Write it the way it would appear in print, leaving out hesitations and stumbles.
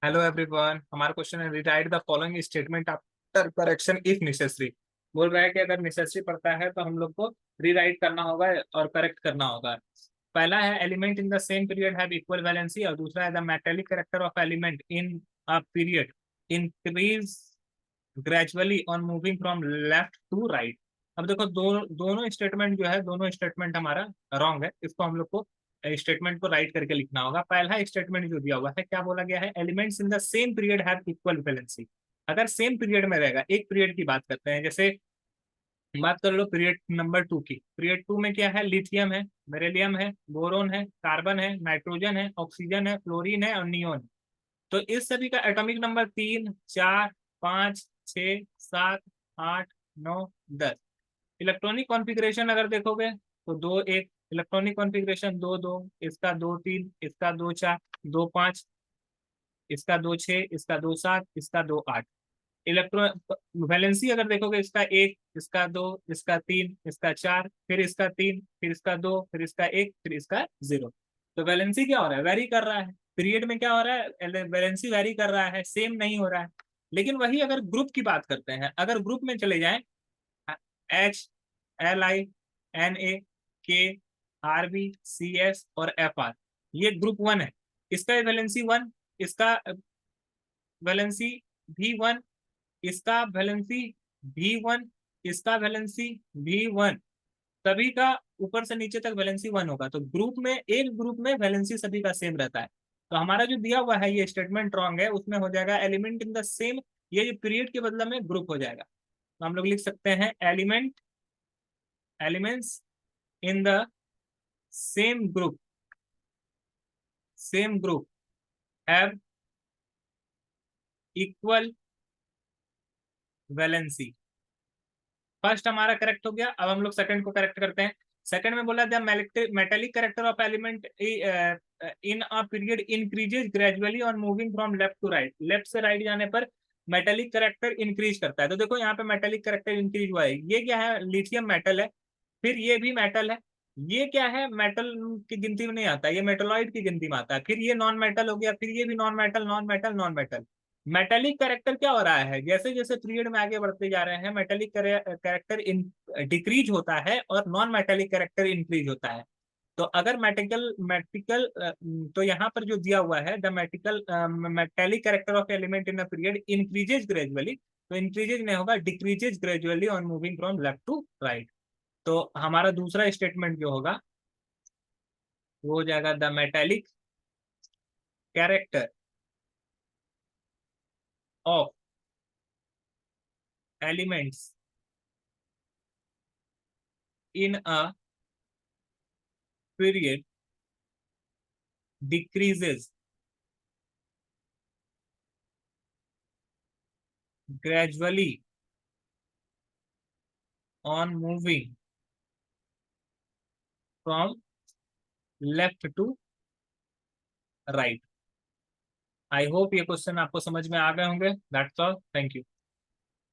Hello everyone, हमारा question है rewrite the following statement after correction if necessary. बोल रहा है कि अगर नेसेसरी पड़ता है तो हम लोग को रीराइट करना होगा और करेक्ट करना होगा। पहला है element in the same period have equal valency, और दूसरा है the metallic character of element in a period increase gradually on moving from left to right. अब देखो दोनों स्टेटमेंट जो है, दोनों स्टेटमेंट हमारा रॉन्ग है। इसको हम लोग को स्टेटमेंट को राइट करके लिखना होगा। पहला स्टेटमेंट जो दिया हुआ है, क्या बोला गया है? Elements in the same period have equal valency. अगर सेम पीरियड में रहेगा, एक पीरियड की बात करते हैं, जैसे बात कर लो पीरियड नंबर 2 की। पीरियड 2 में क्या है? लिथियम है, बेरिलियम है, बोरोन है, कार्बन है, नाइट्रोजन है, ऑक्सीजन है, फ्लोरीन है और नियोन है। तो इस सभी का एटॉमिक नंबर 3, 4, 5, 6, 7, 8, 9, 10। इलेक्ट्रॉनिक कॉन्फ़िगरेशन अगर देखोगे तो 2 1, इलेक्ट्रॉनिक कॉन्फ़िगरेशन 2 2, इसका 2 3, इसका 2 4, 2 5, इसका 2 6, इसका 2 7, इसका 2 8। इलेक्ट्रॉन वैलेंसी अगर देखोगे, इसका 1, इसका 2, इसका 3, इसका 4, फिर इसका 3, फिर इसका 2, फिर इसका 1, फिर इसका 0। तो वैलेंसी क्या हो रहा है? वेरी कर रहा है। पीरियड में क्या हो रहा है? वैलेंसी वेरी कर रहा है, सेम नहीं हो रहा है। लेकिन वही अगर ग्रुप की बात करते हैं, अगर ग्रुप में चले जाएं, HLI, Na, K, RB, CS और FR, ये ग्रुप 1 है। इसका वैलेंसी 1, इसका वैलेंसी V1, इसका वैलेंसी V1, इसका वैलेंसी V1। सभी का ऊपर से नीचे तक वैलेंसी 1 होगा। तो ग्रुप में, एक ग्रुप में वैलेंसी सभी का सेम रहता है। तो हमारा जो दिया हुआ है ये स्टेटमेंट रॉन्ग है। उसमें हो जाएगा एलिमेंट इन द सेम, ये जो पीरियड के बदले में ग्रुप हो जाएगा। तो हम लोग लिख सकते हैं elements in the same group have equal valency. First हमारा करेक्ट हो गया। अब हम लोग सेकंड को करेक्ट करते हैं। सेकंड में बोला the metallic character of element in a period increases gradually on moving from left to right. Left से राइट जाने पर मेटेलिक कैरेक्टर इंक्रीज करता है। तो देखो यहाँ पे मेटेलिक कैरेक्टर इंक्रीज हुआ है। ये क्या है? लिथियम मेटल है, फिर ये भी मेटल है। ये क्या है? मेटल की गिनती में नहीं आता, ये मेटलॉइड की गिनती में आता है। फिर ये नॉन मेटल हो गया, फिर ये भी non metal, non metal, non metal. Metallic character क्या हो रहा है? जैसे जैसे पीरियड में आगे बढ़ते जा रहे हैं, मेटेलिक कैरेक्टर डिक्रीज होता है और नॉन मेटेलिक कैरेक्टर इंक्रीज होता है। तो अगर मेटिकल मेटिकल तो यहाँ पर जो दिया हुआ है, the metallic character of element in a period increases gradually, तो इंक्रीजेज नहीं होगा, decreases gradually on moving from left to right. तो हमारा दूसरा स्टेटमेंट जो होगा वो हो जाएगा the metallic character of elements in a period decreases gradually on moving from left to right। I hope ये क्वेश्चन आपको समझ में आ गए होंगे। That's all, thank you.